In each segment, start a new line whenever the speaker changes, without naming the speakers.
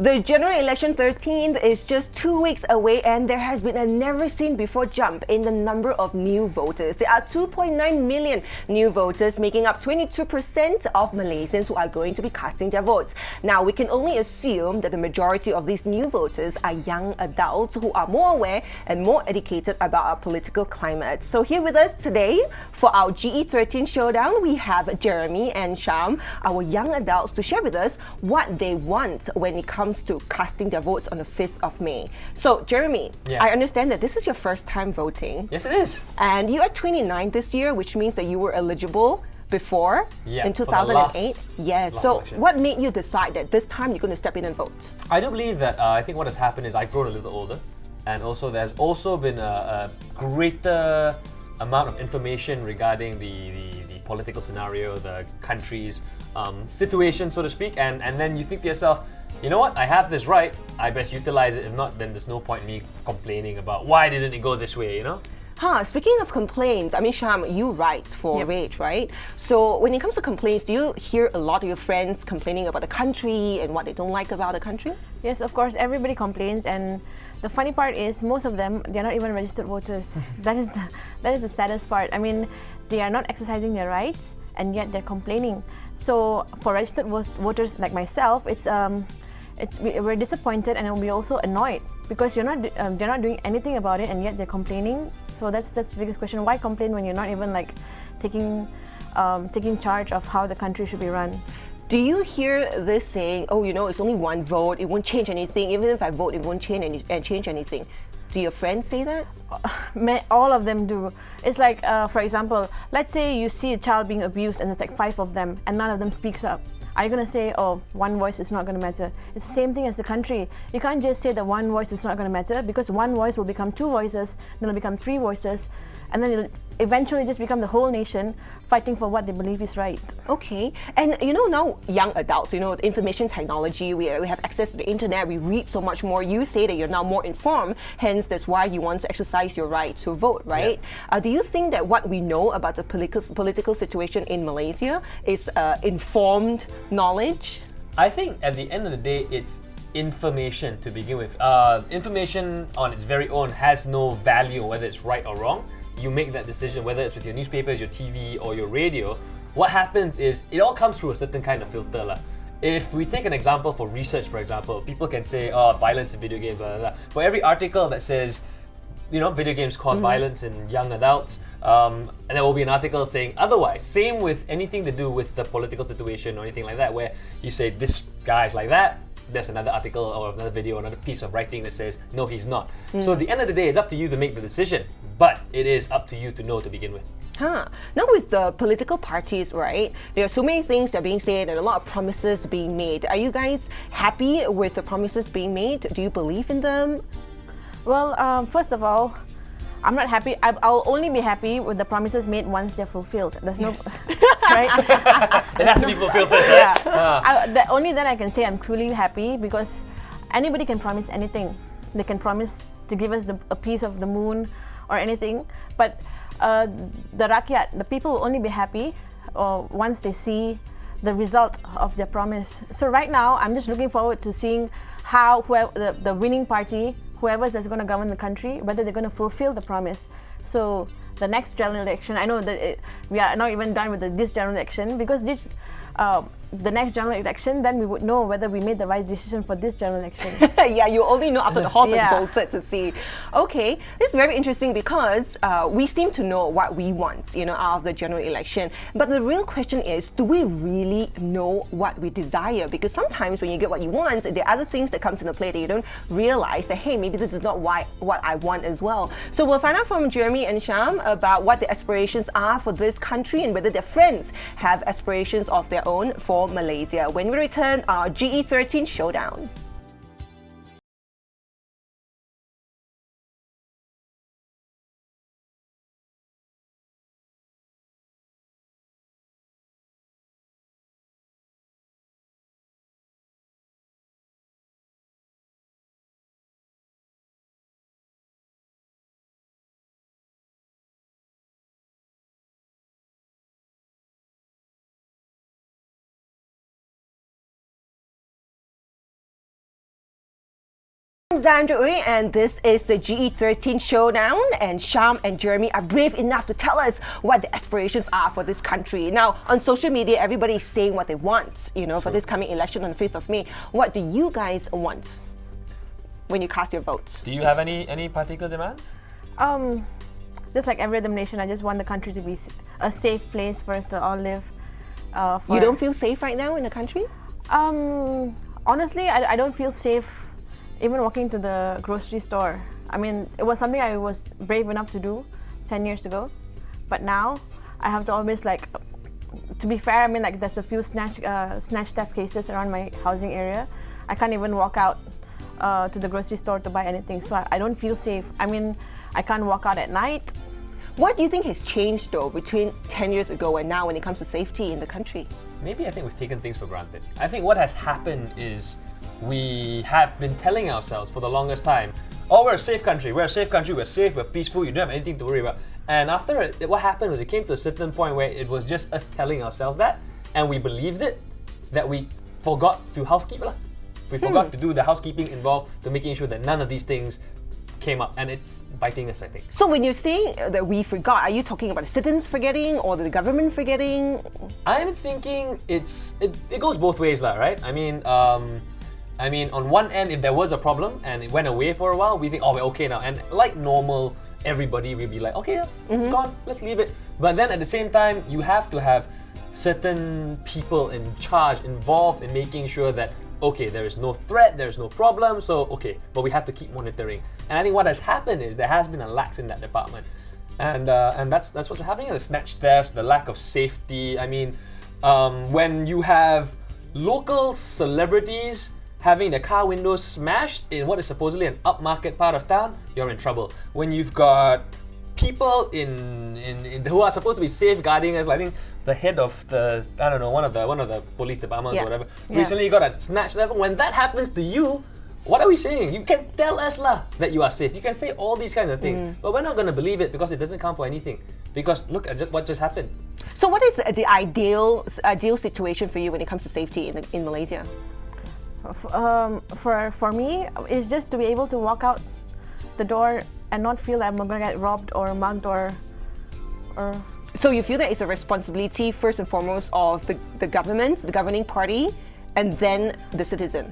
The general election 13th is just 2 weeks away, and there has been a never-seen-before jump in the number of new voters. There are 2.9 million new voters, making up 22% of Malaysians who are going to be casting their votes. Now, we can only assume that the majority of these new voters are young adults who are more aware and more educated about our political climate. So here with us today for our GE13 Showdown, we have Jeremy and Sham, our young adults, to share with us what they want when it comes to casting their votes on the 5th of May. So, Jeremy, I understand that this is your first time voting.
Yes, it is.
And you are 29 this year, which means that you were eligible before in 2008. Yes. So,
election.
what made you decide that this time you're going to step in and vote?
I do believe that I think what has happened is I've grown a little older, and also there's also been a greater amount of information regarding the political scenario, the country's situation, so to speak, and then you think to yourself, you know what, I have this right, I best utilize it. If not, then there's no point in me complaining about why didn't it go this way, you know?
Speaking of complaints, I mean, Sham, you write for Rage, right? So when it comes to complaints, do you hear a lot of your friends complaining about the country and what they don't like about the country?
Yes, of course, everybody complains, and the funny part is most of them, they're not even registered voters. that is the saddest part. I mean, they are not exercising their rights, and yet they're complaining. So for registered voters like myself, we're disappointed, and we're also annoyed because they're not doing anything about it, and yet they're complaining. So that's the biggest question: why complain when you're not even like taking charge of how the country should be run?
Do you hear this saying, "Oh, you know, it's only one vote; it won't change anything. Even if I vote, it won't change anything"? Do your friends say that?
All of them do. It's like, for example, let's say you see a child being abused, and there's like 5 of them, and none of them speaks up. Are you going to say, oh, one voice is not going to matter? It's the same thing as the country. You can't just say that one voice is not going to matter, because one voice will become 2 voices, then it'll become 3 voices, and then it'll eventually just become the whole nation fighting for what they believe is right.
Okay. And you know, now young adults, you know, information technology, we have access to the internet, we read so much more. You say that you're now more informed, hence that's why you want to exercise your right to vote, right? Do you think that what we know about the political situation in Malaysia is informed knowledge?
I think at the end of the day, it's information to begin with. Information on its very own has no value, whether it's right or wrong. You make that decision, whether it's with your newspapers, your TV, or your radio. What happens is it all comes through a certain kind of filter. If we take an example for research, for example, people can say, oh, violence in video games, blah, blah, blah. For every article that says, you know, video games cause violence in young adults, and there will be an article saying otherwise. Same with anything to do with the political situation or anything like that, where you say this guy's like that, there's another article or another video, another piece of writing that says, no, he's not. So at the end of the day, it's up to you to make the decision, but it is up to you to know to begin with.
Now with the political parties, right, there are so many things that are being said and a lot of promises being made. Are you guys happy with the promises being made? Do you believe in them?
Well, first of all, I'm not happy. I'll only be happy with the promises made once they're fulfilled. There's no, right?
It has to be fulfilled first, right?
Only then I can say I'm truly happy, because anybody can promise anything. They can promise to give us a piece of the moon or anything, but the rakyat, the people will only be happy once they see the result of their promise. So right now, I'm just looking forward to seeing how the winning party, whoever that's going to govern the country, whether they're going to fulfill the promise. So the next general election, I know that we are not even done with this general election, because the next general election, then we would know whether we made the right decision for this general election.
Yeah, you only know after the horse is bolted to see. Okay, this is very interesting, because we seem to know what we want, you know, out of the general election. But the real question is, do we really know what we desire? Because sometimes when you get what you want, there are other things that comes into play that you don't realize that, hey, maybe this is not what I want as well. So we'll find out from Jeremy and Sham about what the aspirations are for this country and whether their friends have aspirations of their own for Malaysia when we return our GE13 Showdown. I'm Xandria Ooi, and this is the GE13 Showdown, and Sham and Jeremy are brave enough to tell us what the aspirations are for this country. Now, on social media, everybody is saying what they want, for this coming election on the 5th of May. What do you guys want when you cast your vote?
Do you have any particular demands?
Just like every other nation, I just want the country to be a safe place for us to all live.
You don't feel safe right now in the country?
Honestly, I don't feel safe even walking to the grocery store. I mean, it was something I was brave enough to do 10 years ago. But now, I have to always to be fair, I mean, there's a few snatch theft cases around my housing area. I can't even walk out to the grocery store to buy anything, so I don't feel safe. I mean, I can't walk out at night.
What do you think has changed though between 10 years ago and now when it comes to safety in the country?
Maybe I think we've taken things for granted. I think what has happened is we have been telling ourselves for the longest time, oh, we're a safe country, we're safe, we're peaceful, you don't have anything to worry about. And after it, what happened was it came to a certain point where it was just us telling ourselves that, and we believed it, that we forgot to housekeep. We forgot to do the housekeeping involved to making sure that none of these things came up, and it's biting us, I think.
So when you're saying that we forgot, are you talking about the citizens forgetting or the government forgetting?
I'm thinking it goes both ways, right? I mean, on one end, if there was a problem and it went away for a while, we think, oh, we're okay now. And like normal, everybody will be like, okay, yeah, it's gone, let's leave it. But then at the same time, you have to have certain people in charge involved in making sure that, okay, there is no threat, there is no problem, so okay, but we have to keep monitoring. And I think what has happened is there has been a lax in that department. And that's what's happening, the snatch thefts, the lack of safety. I mean, when you have local celebrities having their car windows smashed in what is supposedly an upmarket part of town, you're in trouble. When you've got people in who are supposed to be safeguarding us, I think the head of one of the police departments or whatever, recently got a snatch level. When that happens to you, what are we saying? You can tell us that you are safe. You can say all these kinds of things, but we're not going to believe it because it doesn't count for anything. Because look at what just happened.
So what is the ideal situation for you when it comes to safety in Malaysia?
For me, it's just to be able to walk out the door and not feel that I'm gonna get robbed or mugged or.
So you feel that it's a responsibility first and foremost of the government, the governing party, and then the citizen?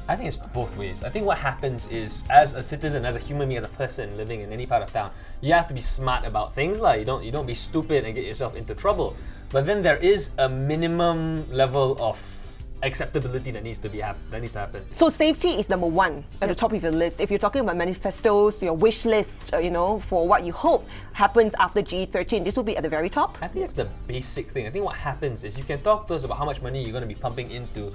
I think it's both ways. I think what happens is, as a citizen, as a human being, as a person living in any part of town, you have to be smart about things. You don't be stupid and get yourself into trouble. But then there is a minimum level of acceptability that needs to happen.
So safety is number one at the top of your list. If you're talking about manifestos, your wish lists, for what you hope happens after GE13, this will be at the very top?
I think it's the basic thing. I think what happens is you can talk to us about how much money you're going to be pumping into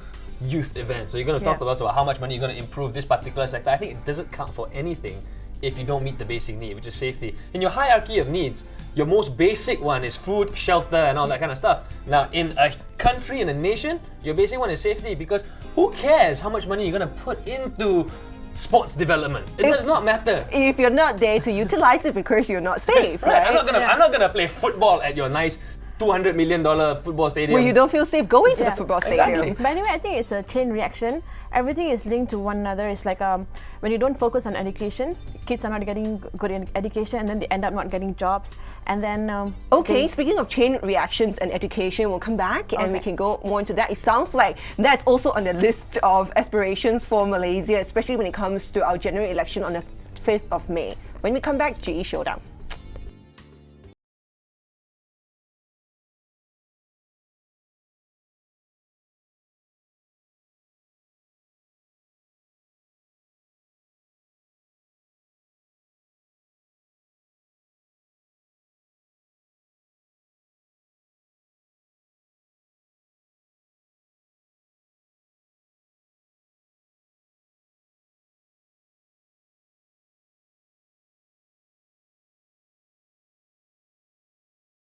youth events, or you're going to talk to us about how much money you're going to improve this particular sector. I think it doesn't count for anything if you don't meet the basic need, which is safety. In your hierarchy of needs, your most basic one is food, shelter, and all that kind of stuff. Now, in a country, in a nation, your basic one is safety, because who cares how much money you're going to put into sports development? It does not matter.
If you're not there to utilize it because you're not safe, right?
I'm not gonna play football at your nice $200 million football stadium.
Where you don't feel safe going to the football stadium.
Exactly.
But anyway, I think it's a chain reaction. Everything is linked to one another. It's like when you don't focus on education, kids are not getting good in education, and then they end up not getting jobs. And then
speaking of chain reactions and education, we'll come back and we can go more into that. It sounds like that's also on the list of aspirations for Malaysia, especially when it comes to our general election on the 5th of May. When we come back, GE Showdown.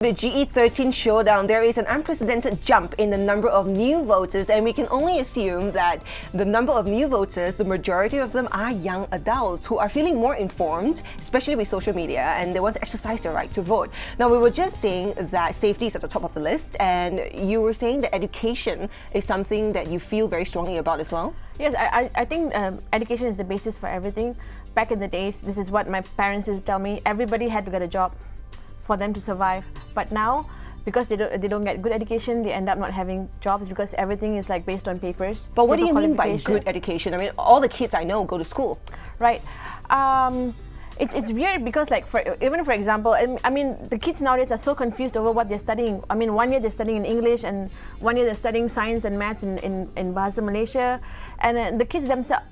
The GE13 Showdown, there is an unprecedented jump in the number of new voters, and we can only assume that the number of new voters, the majority of them are young adults who are feeling more informed, especially with social media, and they want to exercise their right to vote. Now, we were just saying that safety is at the top of the list, and you were saying that education is something that you feel very strongly about as well.
Yes, I think education is the basis for everything. Back in the days, this is what my parents used to tell me, everybody had to get a job for them to survive. But now, because they don't get good education, they end up not having jobs because everything is like based on papers.
But what do you mean by good education? I mean, all the kids I know go to school.
Right. It's weird because like even for example, I mean the kids nowadays are so confused over what they're studying. I mean, 1 year they're studying in English and 1 year they're studying science and maths in Bahasa Malaysia, and the kids themselves.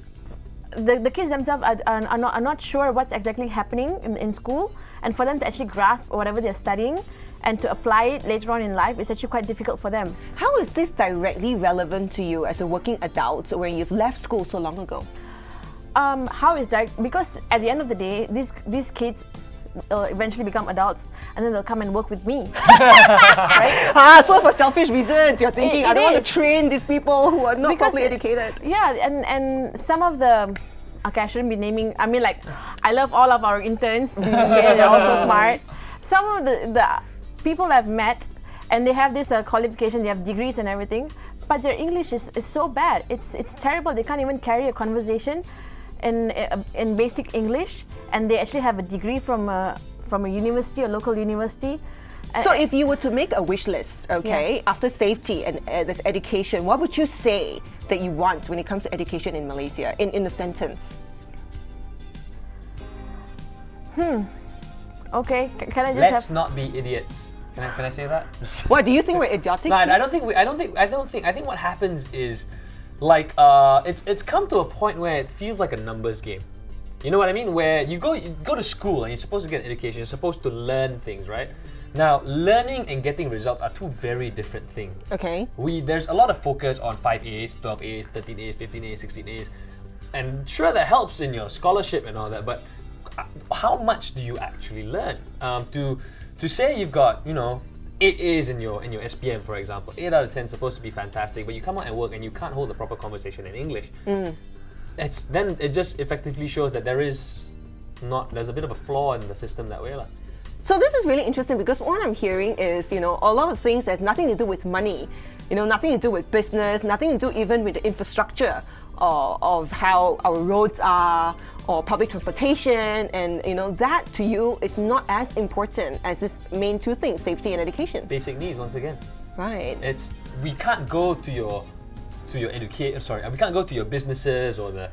The kids themselves are not sure what's exactly happening in school, and for them to actually grasp whatever they're studying and to apply it later on in life is actually quite difficult for them.
How is this directly relevant to you as a working adult when you've left school so long ago?
How is that? Because at the end of the day, these kids eventually become adults and then they'll come and work with me. Right?
So for selfish reasons, you're thinking, I don't want to train these people who are not properly educated.
Yeah, and some of the, okay, I shouldn't be naming, I mean like, I love all of our interns, okay, they're all so smart. Some of the people I've met, and they have this qualification, they have degrees and everything, but their English is so bad. It's terrible. They can't even carry a conversation in basic English, and they actually have a degree from a university, a local university.
So if you were to make a wish list, okay,
yeah,
after safety and this education, what would you say that you want when it comes to education in Malaysia, in a sentence?
Okay, can I just
Let's not be idiots. Can I say that?
What, do you think we're idiotic?
No, I don't think. I think what happens is, like, it's come to a point where it feels like a numbers game. You know what I mean? Where you go to school and you're supposed to get an education. You're supposed to learn things, right? Now, learning and getting results are two very different things.
Okay.
There's a lot of focus on 5 A's, 12 A's, 13 A's, 15 A's, 16 A's, and sure that helps in your scholarship and all that. But how much do you actually learn? To say you've got 8 A's in your SPM, for example, 8 out of 10 is supposed to be fantastic, but you come out and work and you can't hold a proper conversation in English. Then it just effectively shows that there's a bit of a flaw in the system that way.
So this is really interesting because what I'm hearing is, a lot of things that's nothing to do with money, nothing to do with business, nothing to do even with the infrastructure of how our roads are or public transportation, and that to you is not as important as this main two things, safety and education.
Basic needs, once again.
Right.
We can't go to your we can't go to your businesses or the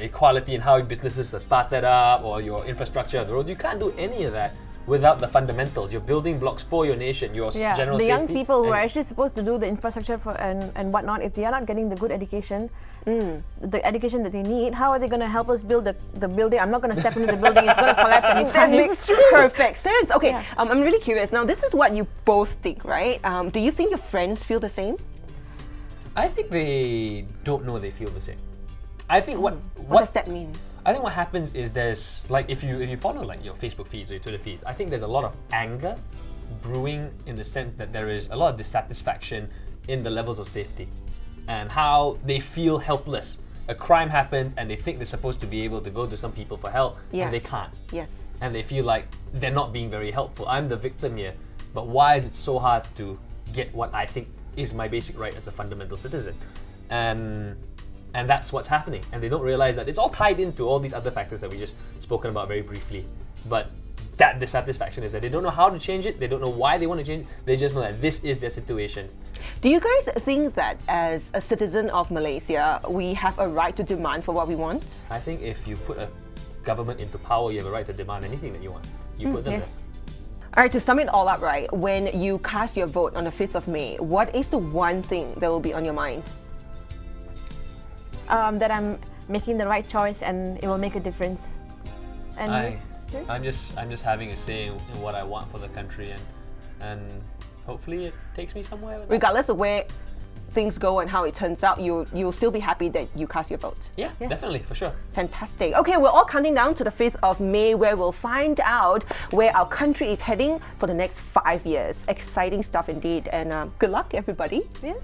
equality and how businesses are started up or your infrastructure of the road. You can't do any of that without the fundamentals, your building blocks for your nation, your general
the
safety.
young people who are actually supposed to do the infrastructure and whatnot, if they are not getting the good education, the education that they need, how are they going to help us build the building? I'm not going to step into the building, it's going to collapse anytime.
That makes perfect sense. Okay,
Yeah.
I'm really curious. Now, this is what you both think, right? Do you think your friends feel the same?
I think they don't know they feel the same. I think what
does that mean?
I think what happens is there's, like, if you follow like your Facebook feeds or your Twitter feeds, I think there's a lot of anger brewing in the sense that there is a lot of dissatisfaction in the levels of safety and how they feel helpless. A crime happens and they think they're supposed to be able to go to some people for help,
Yeah.
and they can't.
Yes.
And they feel like they're not being very helpful. I'm the victim here, but why is it so hard to get what I think is my basic right as a fundamental citizen? And that's what's happening. And they don't realize that it's all tied into all these other factors that we just spoken about very briefly. But that dissatisfaction is that they don't know how to change it, they don't know why they want to change it, they just know that this is their situation.
Do you guys think that as a citizen of Malaysia, we have a right to demand for what we want?
I think if you put a government into power, you have a right to demand anything that you want. You put them
Yes.
All right, to sum it all up, right, when you cast your vote on the 5th of May, what is the one thing that will be on your mind?
That I'm making the right choice and it will make a difference. And
I'm just having a say in what I want for the country, and hopefully it takes me somewhere.
Regardless of where things go and how it turns out, you'll still be happy that you cast your vote.
Yeah, definitely, for sure.
Fantastic. Okay, we're all counting down to the 5th of May, where we'll find out where our country is heading for the next 5 years. Exciting stuff indeed. And good luck, everybody.
Yes.